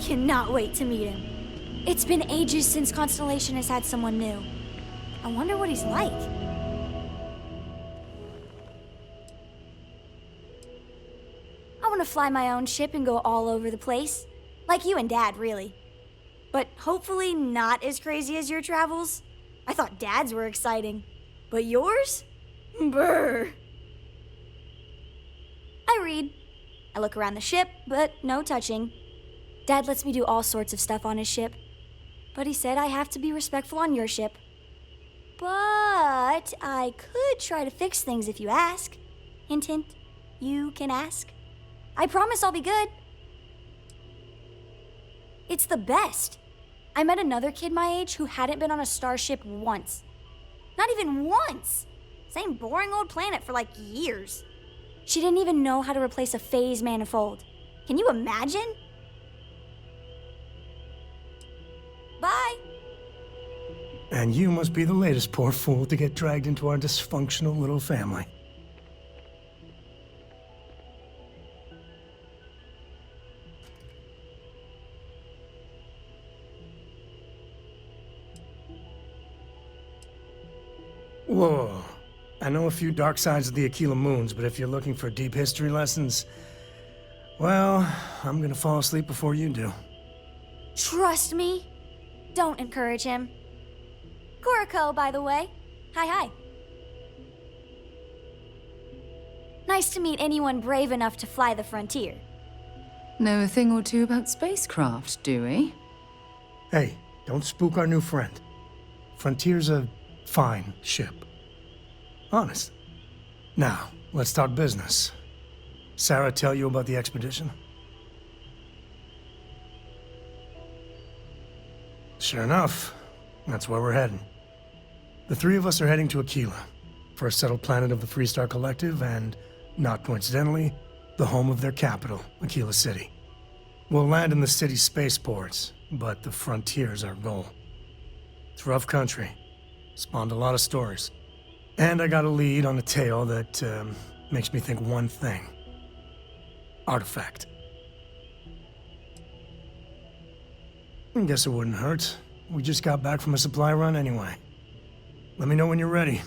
cannot wait to meet him. It's been ages since Constellation has had someone new. I wonder what he's like. I want to fly my own ship and go all over the place. Like you and Dad, really. But hopefully not as crazy as your travels. I thought Dad's were exciting. But yours? Brr. I read. I look around the ship, but no touching. Dad lets me do all sorts of stuff on his ship. But he said I have to be respectful on your ship. But I could try to fix things if you ask. Hint, hint. You can ask. I promise I'll be good. It's the best. I met another kid my age who hadn't been on a starship once. Not even once. Same boring old planet for like years. She didn't even know how to replace a phase manifold. Can you imagine? Bye. And you must be the latest poor fool to get dragged into our dysfunctional little family. Whoa. I know a few dark sides of the Aquila Moons, but if you're looking for deep history lessons, well, I'm gonna fall asleep before you do. Trust me. Don't encourage him. Kuriko, by the way. Hi. Nice to meet anyone brave enough to fly the frontier. Know a thing or two about spacecraft, do we? Hey, don't spook our new friend. Frontier's a fine ship. Honest. Now, let's talk business. Sarah tell you about the expedition? Sure enough, that's where we're heading. The three of us are heading to Aquila, for a settled planet of the Freestar Collective and, not coincidentally, the home of their capital, Aquila City. We'll land in the city's spaceports, but the frontier's our goal. It's rough country. Spawned a lot of stories. And I got a lead on a tale that makes me think one thing. Artifact. I guess it wouldn't hurt. We just got back from a supply run anyway. Let me know when you're ready.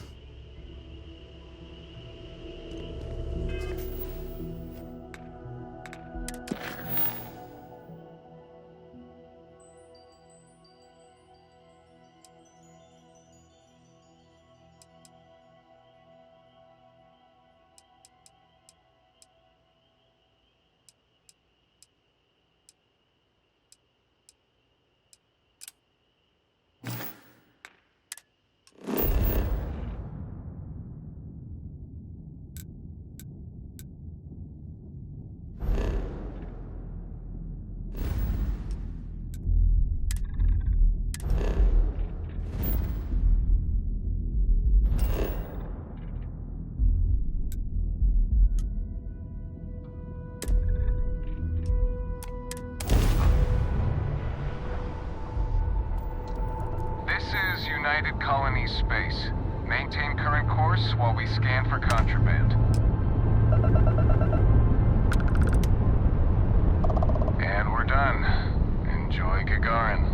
United Colonies Space. Maintain current course while we scan for contraband. And we're done. Enjoy Gagarin.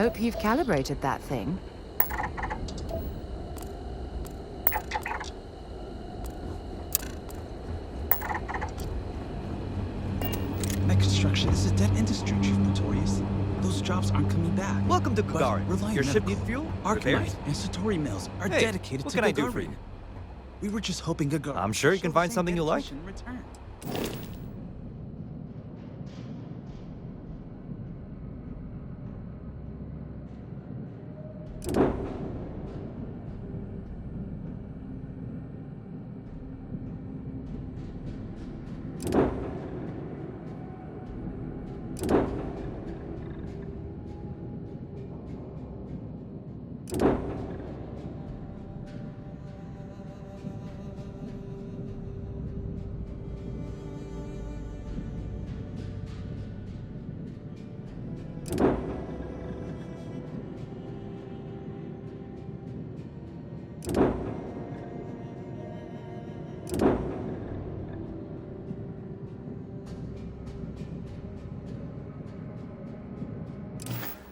Hope you've calibrated that thing. Construction is a dead industry, Chief Pretorius. Those jobs aren't coming back. Welcome to Gagarin. Reliant Your ship Medical, need fuel? Arcanite, and Satori mills are Hey, dedicated what to can I Gagarin. do for you? We were just hoping Gagarin. I'm sure you would can show find the same something you like. dedication in return.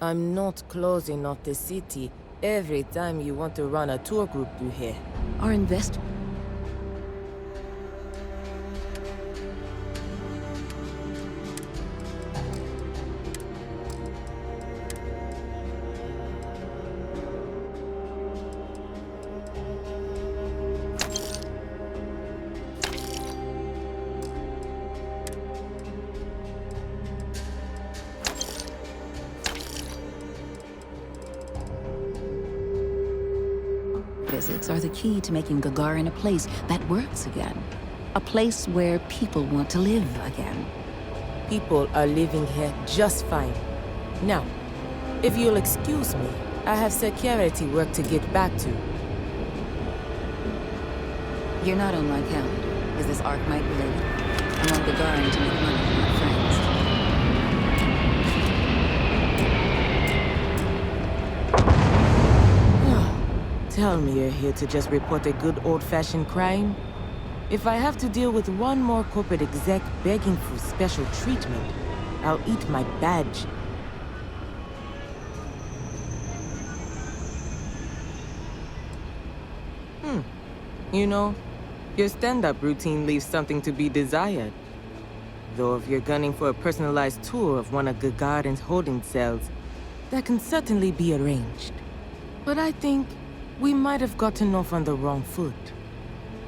I'm not closing off the city every time you want to run a tour group through here. Our investment. Visits are the key to making Gagarin a place that works again. A place where people want to live again. People are living here just fine. Now, if you'll excuse me, I have security work to get back to. You're not on my calendar. Is this Arcmite related? I want Gagarin to make money for my friends. Tell me you're here to just report a good old-fashioned crime? If I have to deal with one more corporate exec begging for special treatment, I'll eat my badge. You know, your stand-up routine leaves something to be desired. Though if you're gunning for a personalized tour of one of Gagarin's holding cells, that can certainly be arranged. But I think we might have gotten off on the wrong foot.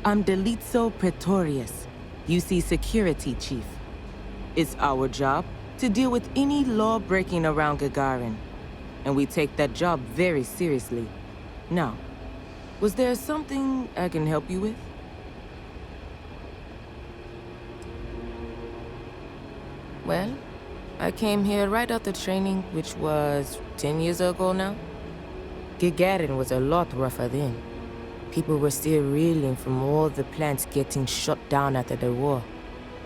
I'm Delitzo Pretorius, UC Security Chief. It's our job to deal with any law breaking around Gagarin, and we take that job very seriously. Now, was there something I can help you with? Well, I came here right after training, which was 10 years ago now. Gagarin was a lot rougher then. People were still reeling from all the plants getting shut down after the war.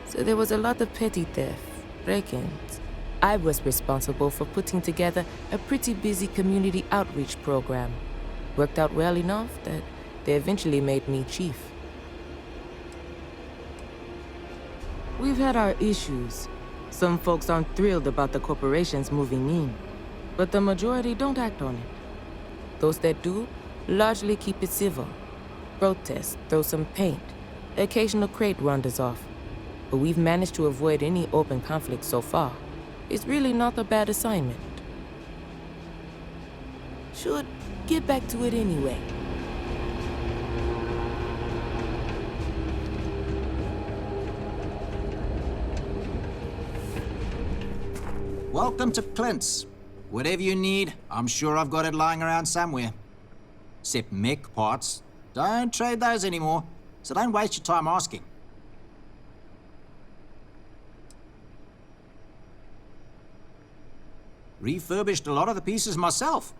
So there was a lot of petty theft, break-ins. I was responsible for putting together a pretty busy community outreach program. Worked out well enough that they eventually made me chief. We've had our issues. Some folks aren't thrilled about the corporations moving in, but the majority don't act on it. Those that do largely keep it civil. Protest, throw some paint, occasional crate wanders off. But we've managed to avoid any open conflict so far. It's really not a bad assignment. Should get back to it anyway. Welcome to Clint's. Whatever you need, I'm sure I've got it lying around somewhere. Except mech parts. Don't trade those anymore, so don't waste your time asking. Refurbished a lot of the pieces myself.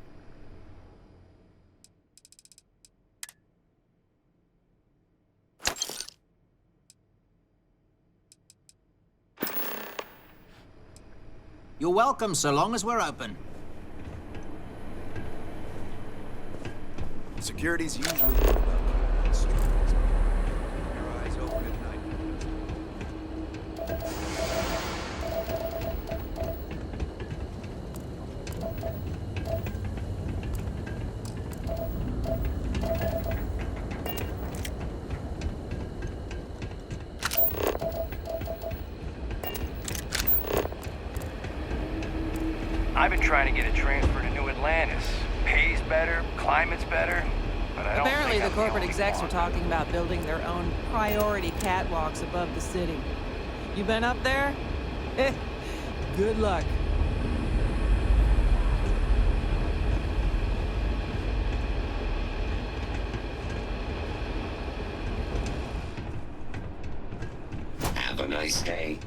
You're welcome so long as we're open. Security's usually your eyes open at night. I've been trying to get a transfer to New Atlantis. Pays better, climate's better, but I don't Apparently, think the I'm corporate only execs are one. talking about building their own priority catwalks above the city. You been up there? Good luck. Have a nice day.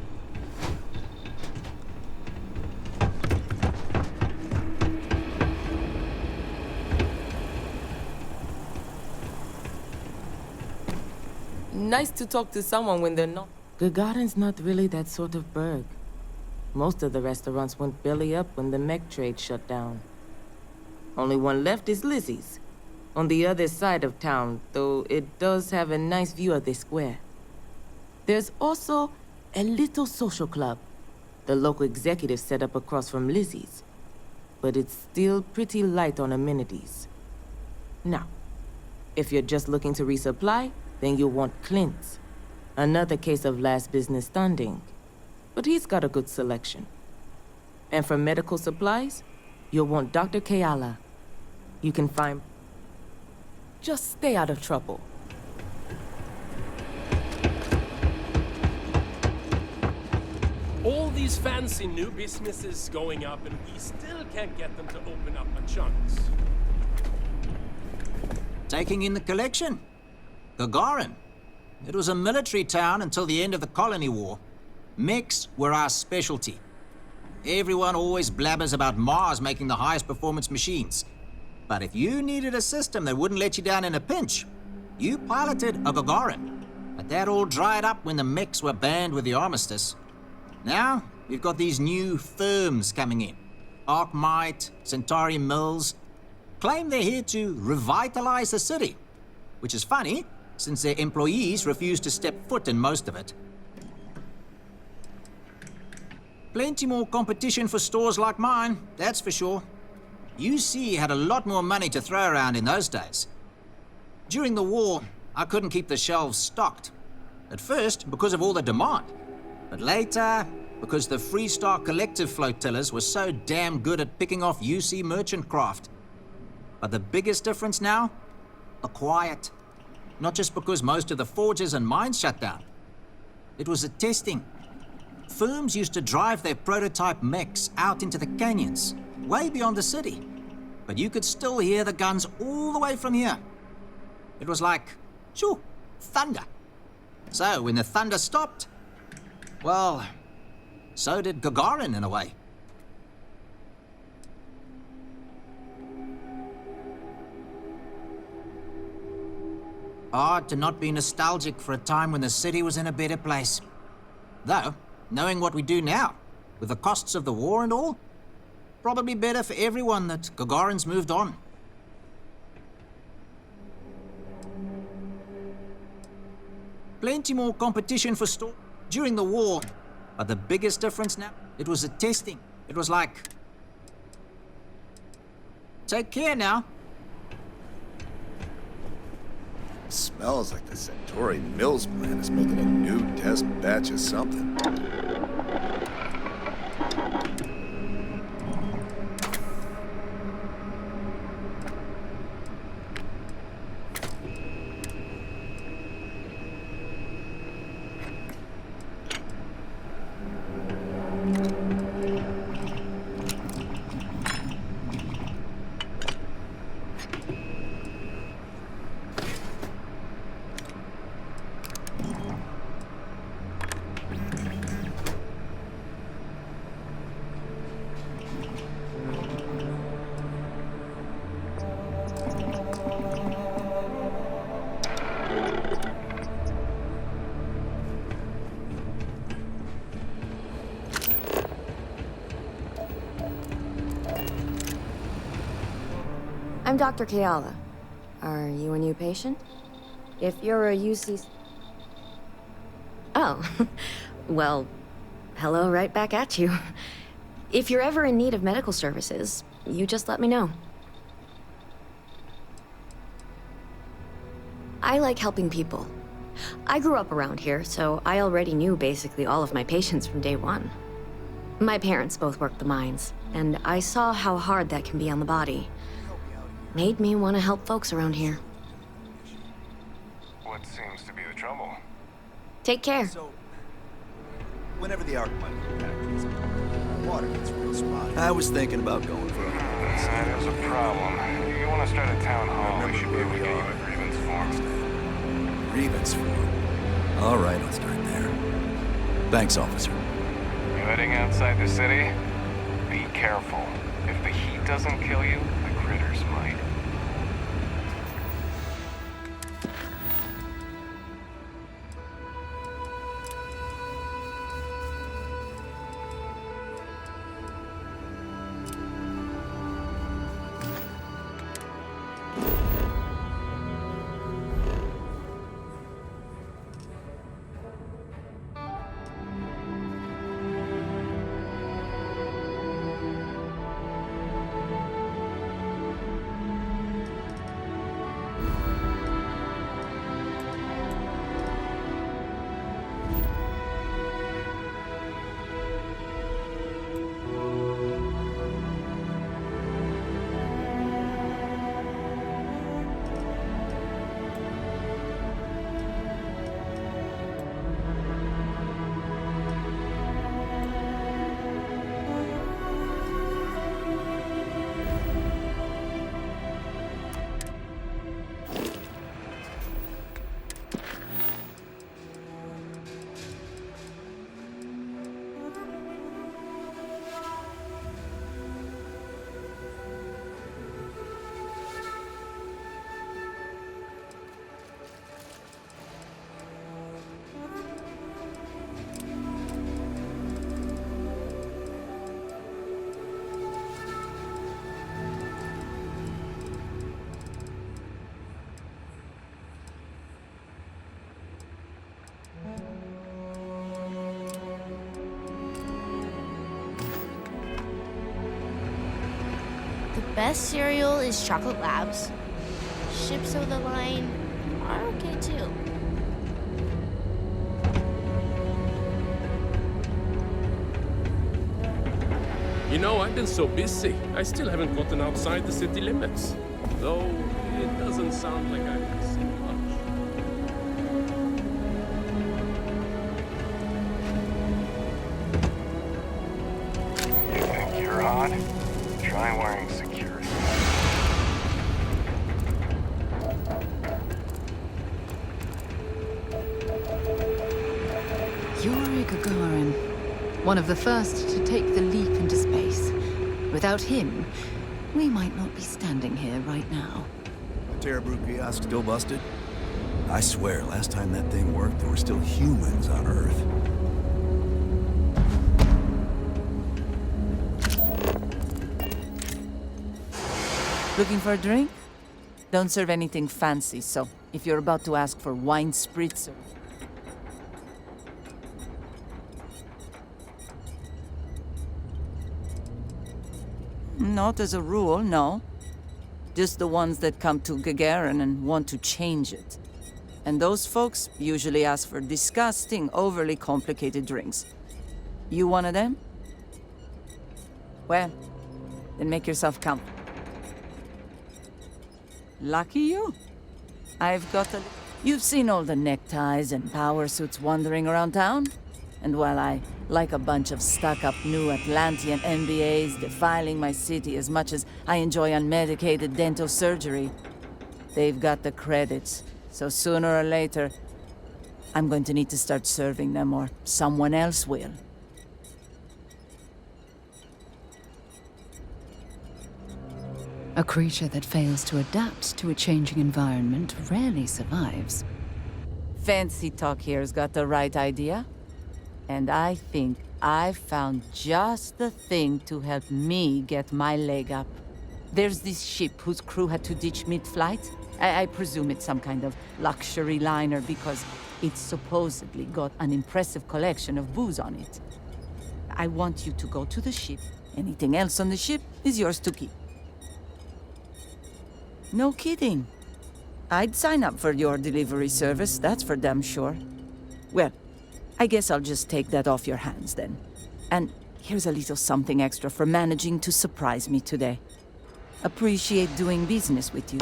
Nice to talk to someone when they're not. Gagarin's not really that sort of burg. Most of the restaurants went belly up when the mech trade shut down. Only one left is Lizzie's, on the other side of town, though it does have a nice view of the square. There's also a little social club the local executive set up across from Lizzie's, but it's still pretty light on amenities. Now, if you're just looking to resupply, then you'll want Clint's. Another case of last business standing, but he's got a good selection. And for medical supplies, you'll want Dr. Keala. You can find... Just stay out of trouble. All these fancy new businesses going up, and we still can't get them to open up a chunks. Taking in the collection? Gagarin. It was a military town until the end of the Colony War. Mechs were our specialty. Everyone always blabbers about Mars making the highest performance machines. But if you needed a system that wouldn't let you down in a pinch, you piloted a Gagarin. But that all dried up when the mechs were banned with the armistice. Now, we've got these new firms coming in. Arkmite, Centauri Mills. Claim they're here to revitalize the city. Which is funny, since their employees refuse to step foot in most of it. Plenty more competition for stores like mine, that's for sure. UC had a lot more money to throw around in those days. During the war, I couldn't keep the shelves stocked. At first, because of all the demand. But later, because the Freestar Collective flotillas were so damn good at picking off UC merchant craft. But the biggest difference now? The quiet. Not just because most of the forges and mines shut down. It was the testing. Firms used to drive their prototype mechs out into the canyons, way beyond the city. But you could still hear the guns all the way from here. It was like, shoo, thunder. So when the thunder stopped, well, so did Gagarin in a way. Hard to not be nostalgic for a time when the city was in a better place. Though, knowing what we do now, with the costs of the war and all, probably better for everyone that Gagarin's moved on. Plenty more competition for store during the war. But the biggest difference now, it was the testing. It was like, take care now. Smells like the Centauri Mills plant is making a new test batch of something. I'm Dr. Keala. Are you a new patient? If you're a UC... Oh, well, hello right back at you. If you're ever in need of medical services, you just let me know. I like helping people. I grew up around here, so I already knew basically all of my patients from day one. My parents both worked the mines, and I saw how hard that can be on the body. Made me want to help folks around here. What seems to be the trouble? Take care. So, whenever the arc might get back, water gets real spotty. I was thinking about going for a There's a problem. You want to start a town hall, we should be able to get you a grievance form. grievance form. All right, I'll start there. Thanks, officer. You heading outside the city? Be careful. If the heat doesn't kill you, the critters might. Best cereal is Chocolate Labs. Ships of the line are okay too. You know, I've been so busy, I still haven't gotten outside the city limits. Though, it doesn't sound like I've seen much. You think you're hot? Try wearing security. Yuri Gagarin, one of the first to take the leap into space. Without him, we might not be standing here right now. The Terrabrew kiosk still busted? I swear, last time that thing worked, there were still humans on Earth. Looking for a drink? Don't serve anything fancy, so if you're about to ask for wine spritzer... Not as a rule, no. Just the ones that come to Gagarin and want to change it. And those folks usually ask for disgusting, overly complicated drinks. You one of them? Well, then make yourself comfortable. Lucky you. I've got a... You've seen all the neckties and power suits wandering around town? And while I like a bunch of stuck-up new Atlantean MBAs defiling my city as much as I enjoy unmedicated dental surgery, they've got the credits. So sooner or later, I'm going to need to start serving them, or someone else will. A creature that fails to adapt to a changing environment rarely survives. Fancy Talk here's got the right idea. And I think I've found just the thing to help me get my leg up. There's this ship whose crew had to ditch mid-flight. I presume it's some kind of luxury liner because it's supposedly got an impressive collection of booze on it. I want you to go to the ship. Anything else on the ship is yours to keep. No kidding. I'd sign up for your delivery service, that's for damn sure. Well, I guess I'll just take that off your hands then. And Here's a little something extra for managing to surprise me today. Appreciate doing business with you.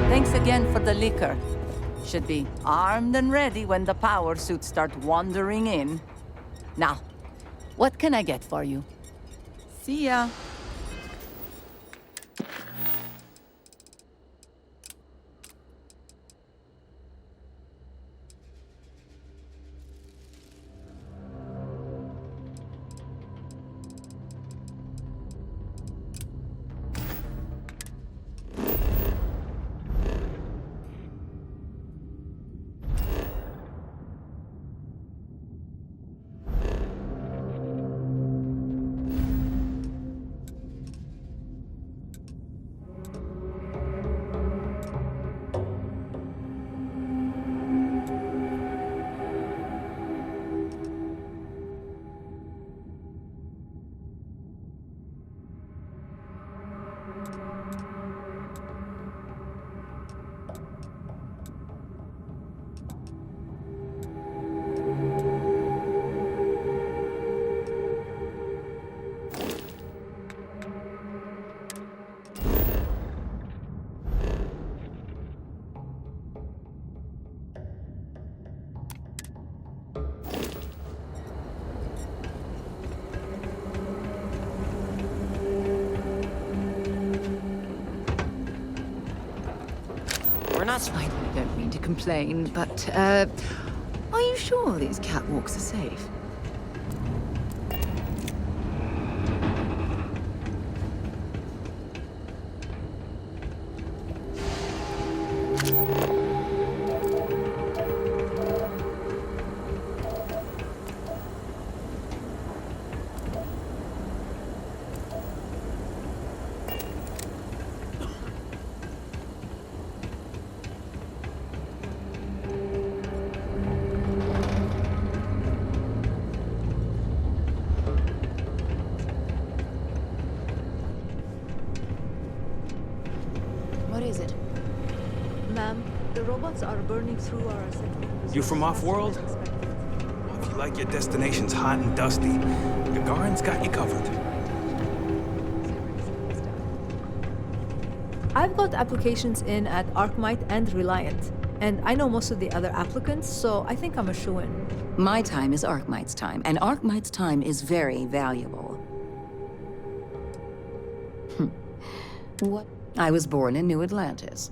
Thanks again for the liquor. Should be armed and ready when the power suits start wandering in. Now, what can I get for you? See ya. I don't mean to complain, but, are you sure these catwalks are safe? What is it? Ma'am, the robots are burning through our settlement. You from off-world? Well, if you like your destinations hot and dusty, Gagarin's got you covered. I've got applications in at Arcmite and Reliant, and I know most of the other applicants, so I think I'm a shoo-in. My time is Arcmite's time, and Arcmite's time is very valuable. What? I was born in New Atlantis,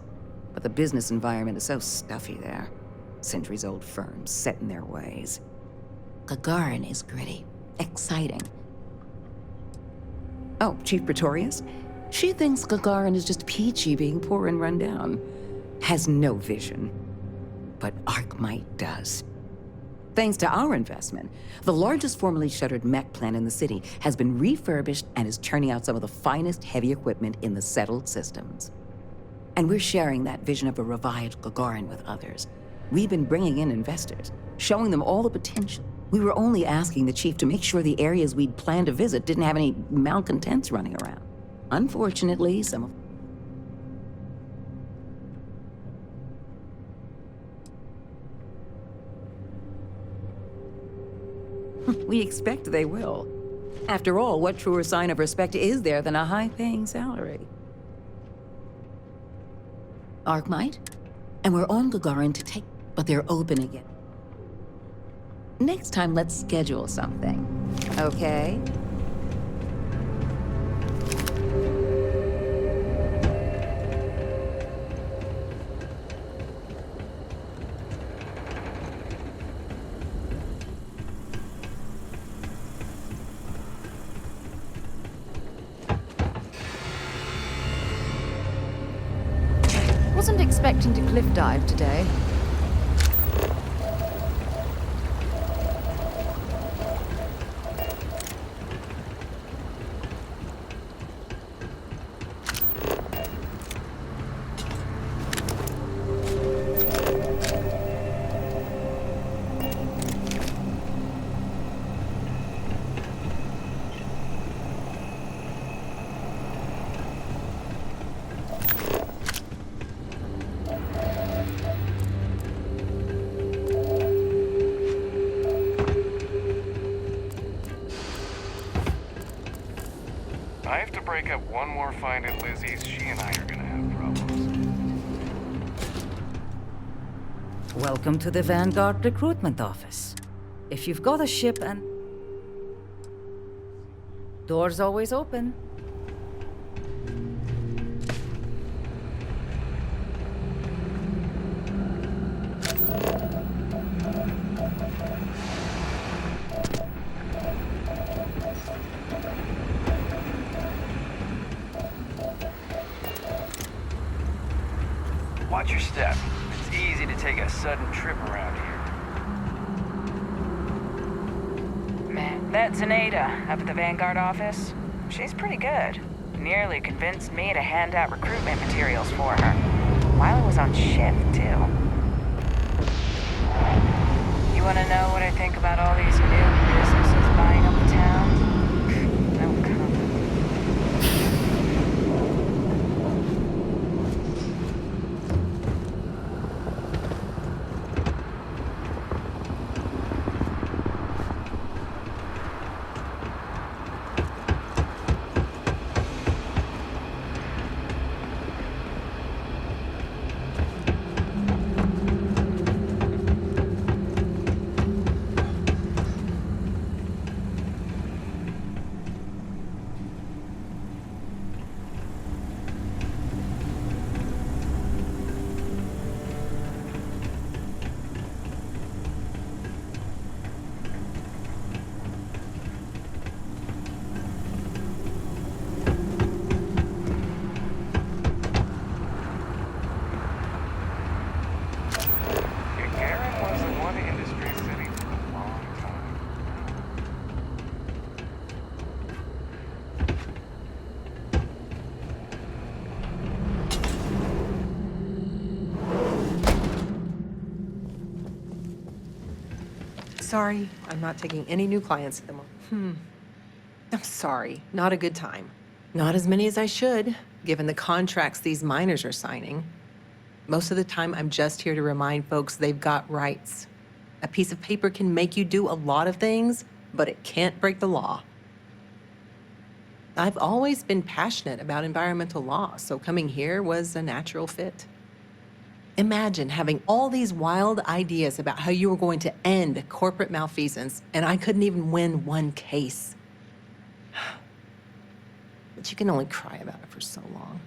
but the business environment is so stuffy there. Centuries-old firms set in their ways. Gagarin is gritty, exciting. Oh, Chief Pretorius? She thinks Gagarin is just peachy being poor and run down. Has no vision. But Arcmite does. Thanks to our investment, the largest formerly shuttered mech plant in the city has been refurbished and is churning out some of the finest heavy equipment in the settled systems. And we're sharing that vision of a revived Gagarin with others. We've been bringing in investors, showing them all the potential. We were only asking the chief to make sure the areas we'd planned to visit didn't have any malcontents running around. Unfortunately, some of we expect they will. After all, what truer sign of respect is there than a high-paying salary? Arcmite? And we're on Gagarin to take, but they're open again. Next time, let's schedule something, okay? Wasn't expecting to cliff dive today. I have to break up one more find at Lizzie's, she and I are gonna have problems. Welcome to the Vanguard recruitment office. If you've got a ship and... Doors always open. Watch your step. It's easy to take a sudden trip around here. That's Anita up at the Vanguard office. She's pretty good. Nearly convinced me to hand out recruitment materials for her. While I was on shift, too. You want to know what I think about all these new businesses buying up the town? No comment. Sorry, I'm not taking any new clients at the moment. I'm sorry, not a good time. Not as many as I should, given the contracts these miners are signing. Most of the time, I'm just here to remind folks they've got rights. A piece of paper can make you do a lot of things, but it can't break the law. I've always been passionate about environmental law, so coming here was a natural fit. Imagine having all these wild ideas about how you were going to end corporate malfeasance, and I couldn't even win one case. But you can only cry about it for so long.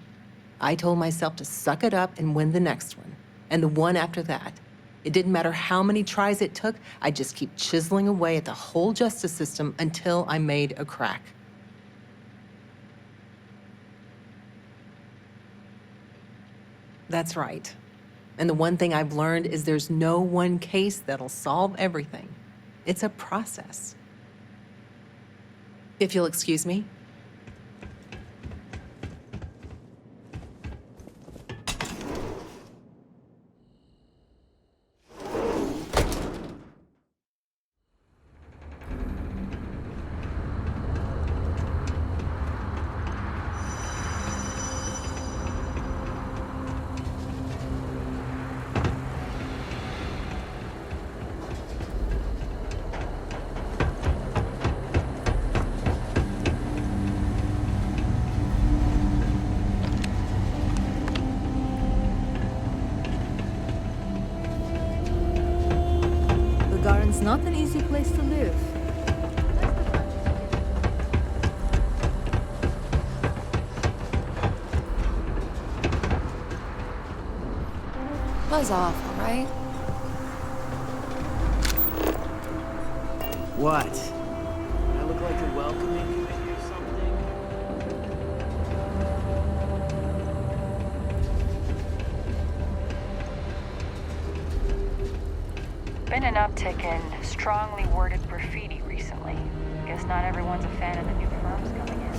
I told myself to suck it up and win the next one, and the one after that. It didn't matter how many tries it took, I'd just keep chiseling away at the whole justice system until I made a crack. That's right. And the one thing I've learned is there's no one case that'll solve everything. It's a process. If you'll excuse me. It's not an easy place to live. Buzz off, all right? What? I look like a welcoming committee or something? Been an uptick in strongly worded graffiti recently. Guess not everyone's a fan of the new firms coming in.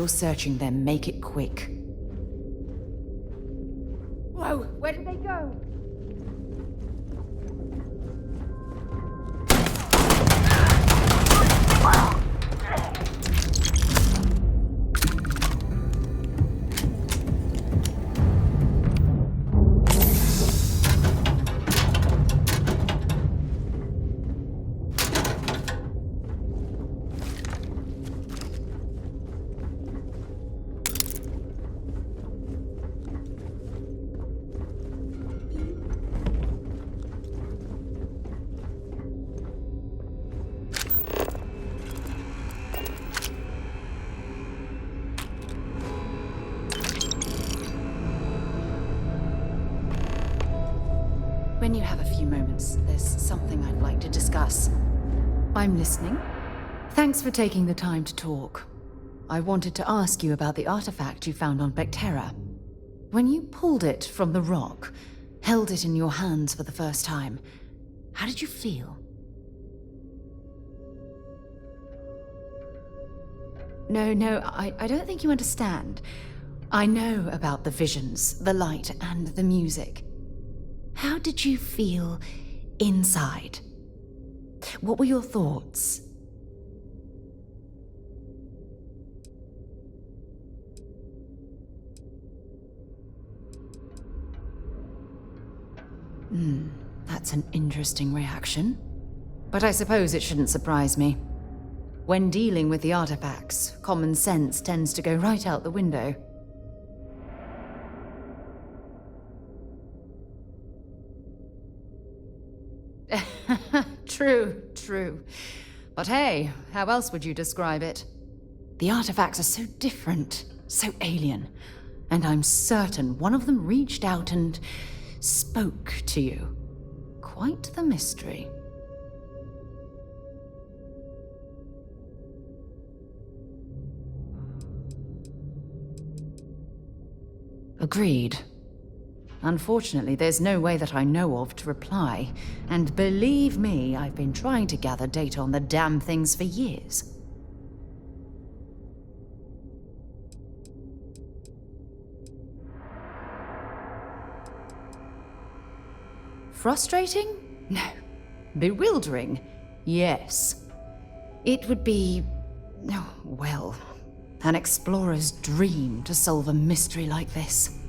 you're searching them, make it quick. Whoa, where did they go? When you have a few moments, there's something I'd like to discuss. I'm listening. Thanks for taking the time to talk. I wanted to ask you about the artifact you found on Bactera. When you pulled it from the rock, held it in your hands for the first time, how did you feel? No, I don't think you understand. I know about the visions, the light, and the music. How did you feel inside? What were your thoughts? That's an interesting reaction. But I suppose it shouldn't surprise me. When dealing with the artifacts, common sense tends to go right out the window. True. But hey, how else would you describe it? The artifacts are so different, so alien, and I'm certain one of them reached out and spoke to you. Quite the mystery. Agreed. Unfortunately, there's no way that I know of to reply. And believe me, I've been trying to gather data on the damn things for years. Frustrating? No. Bewildering? Yes. It would be... oh, well, an explorer's dream to solve a mystery like this.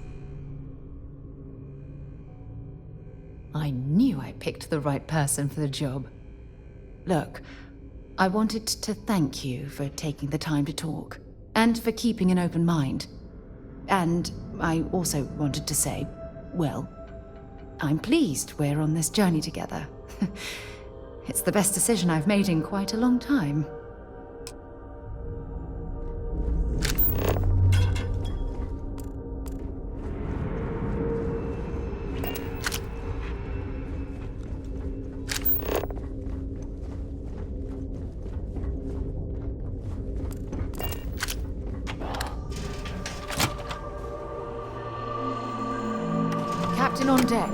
I knew I picked the right person for the job. Look, I wanted to thank you for taking the time to talk, and for keeping an open mind. And I also wanted to say, well, I'm pleased we're on this journey together. It's the best decision I've made in quite a long time. Captain on deck.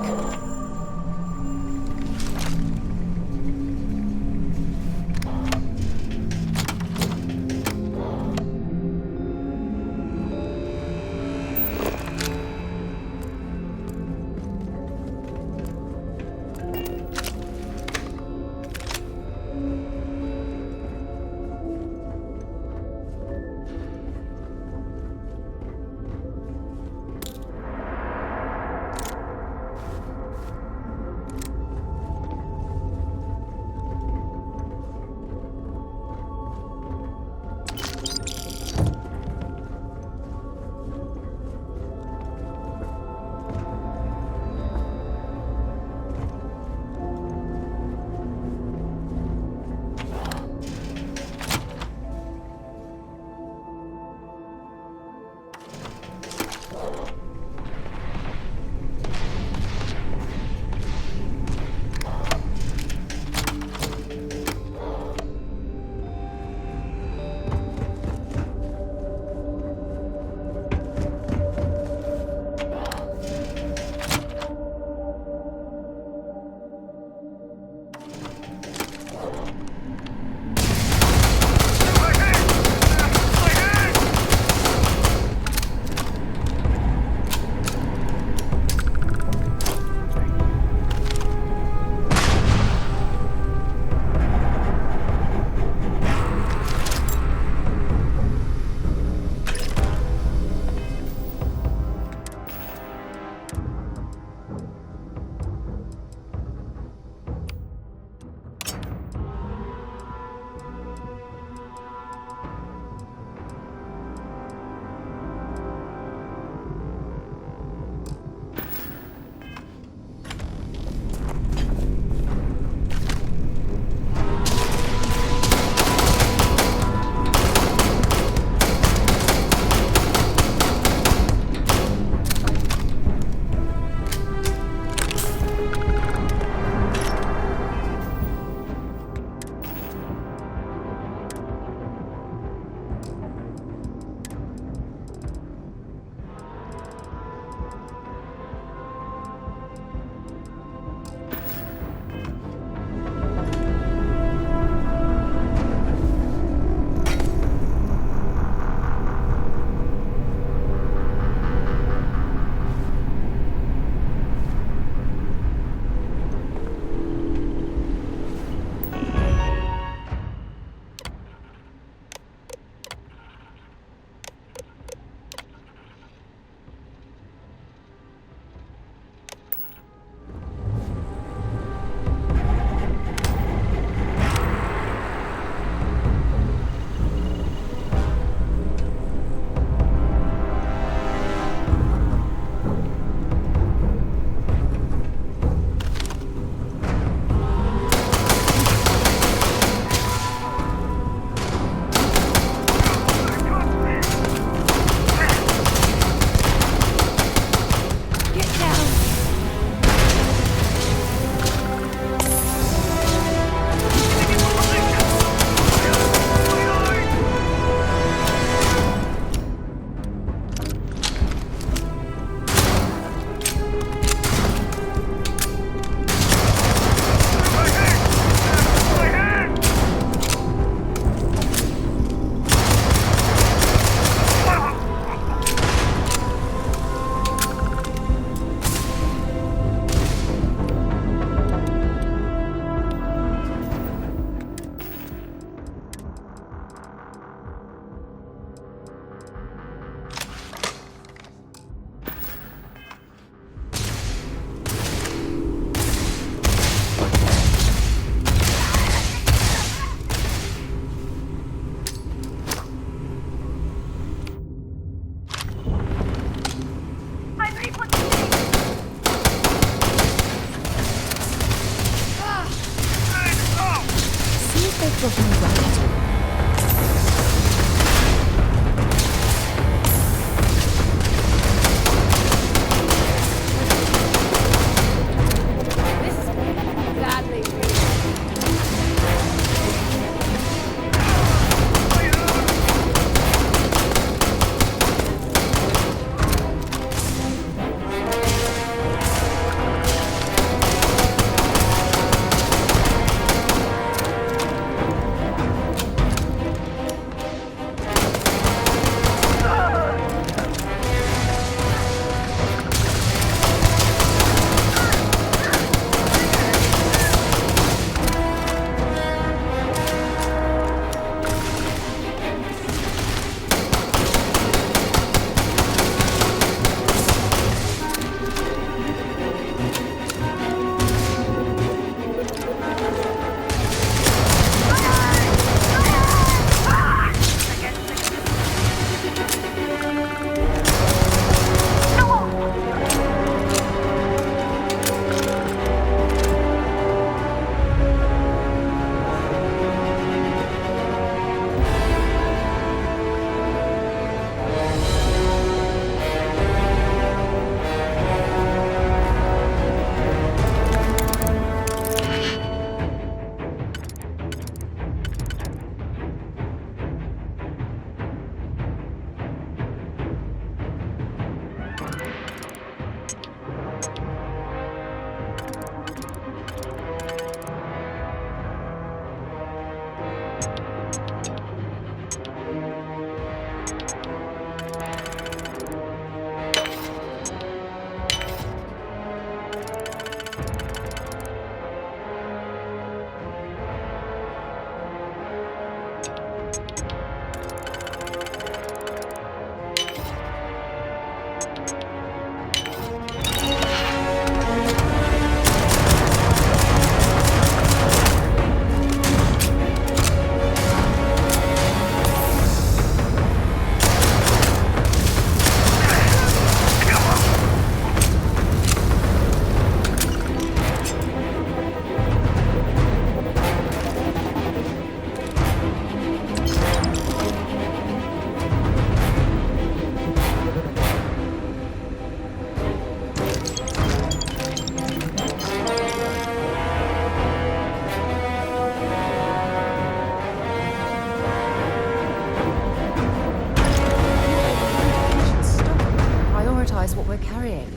Prioritize what we're carrying.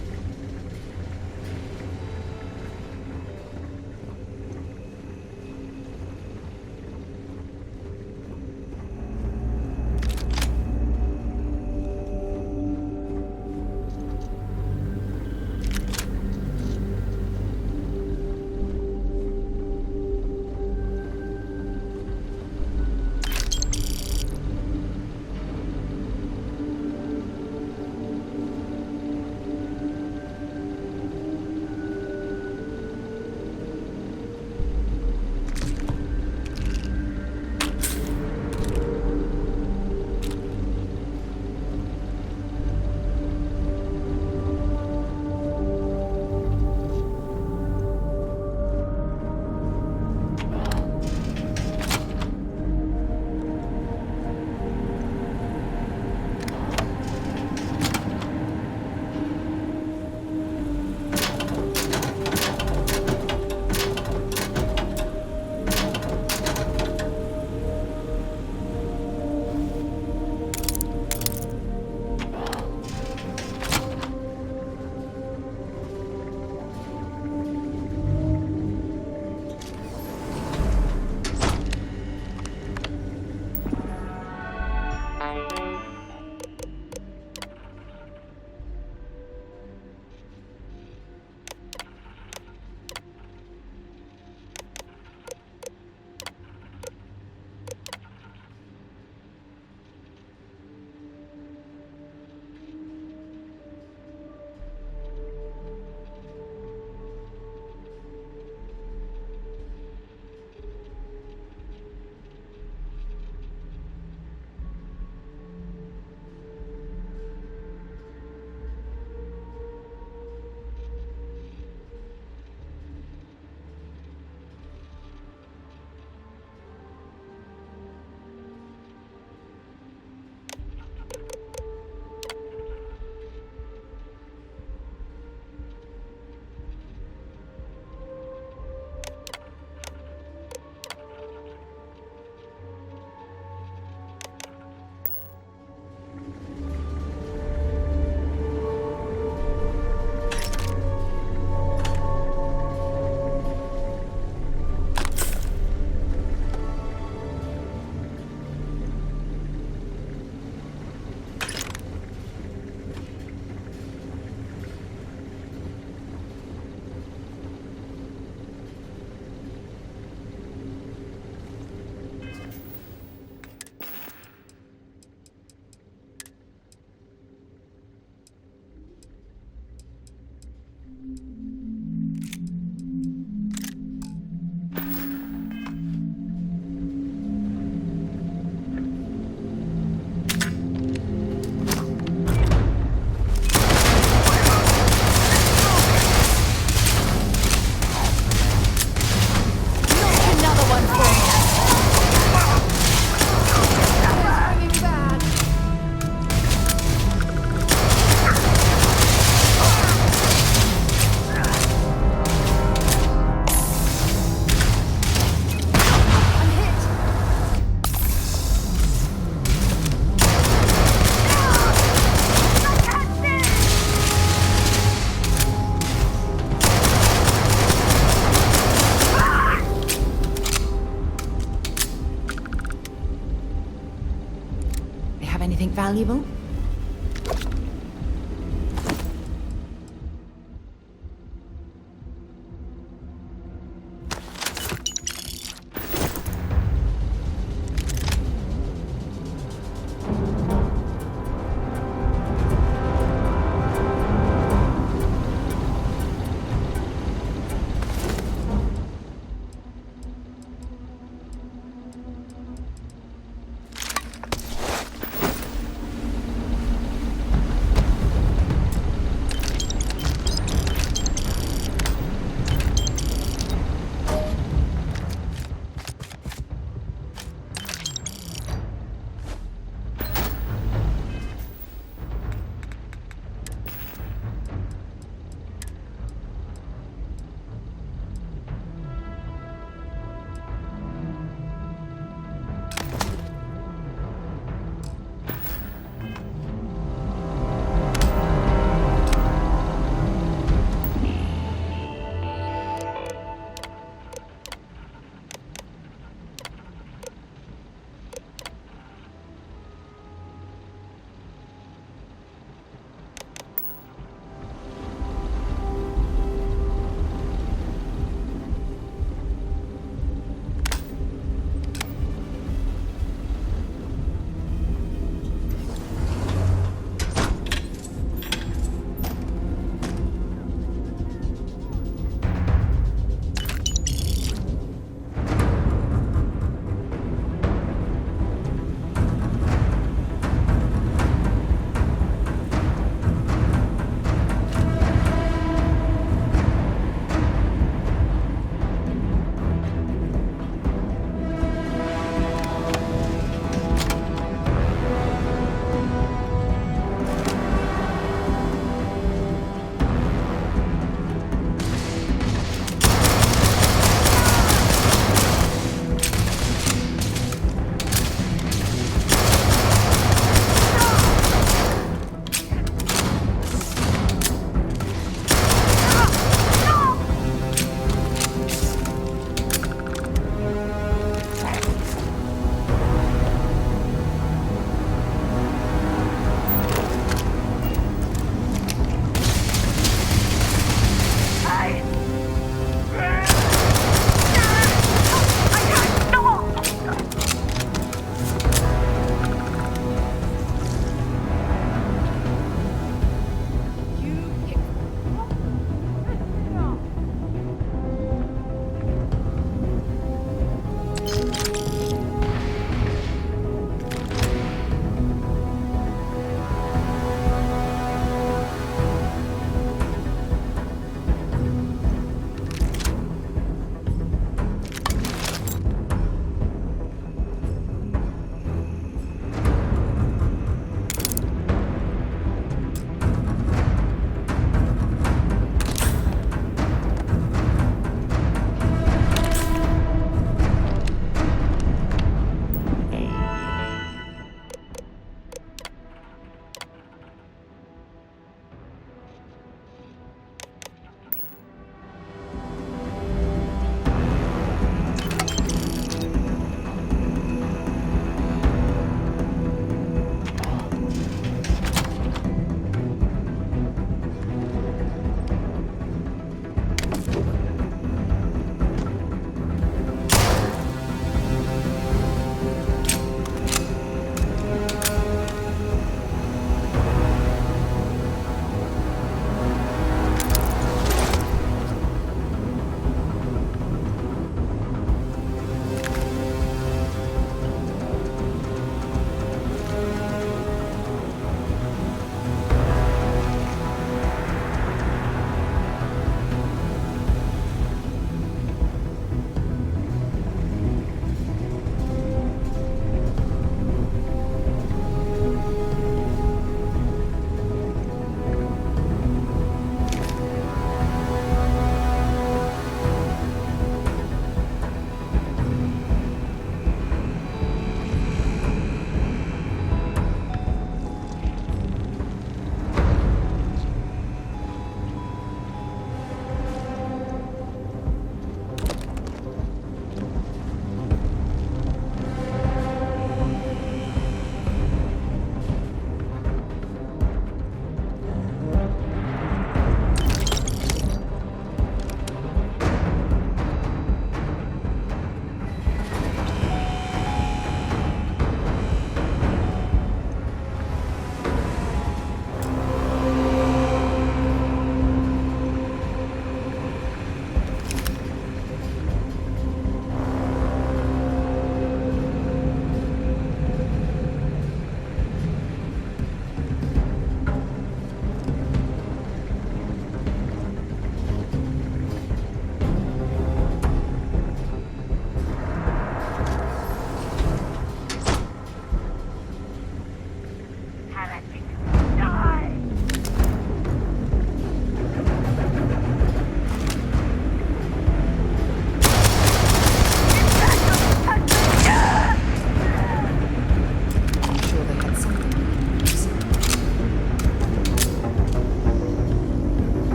valuable?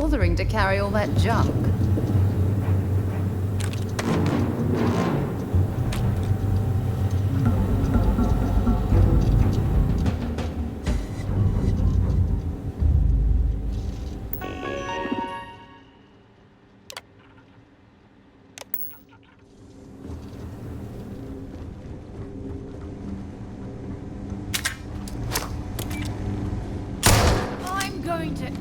bothering to carry all that junk. I'm going to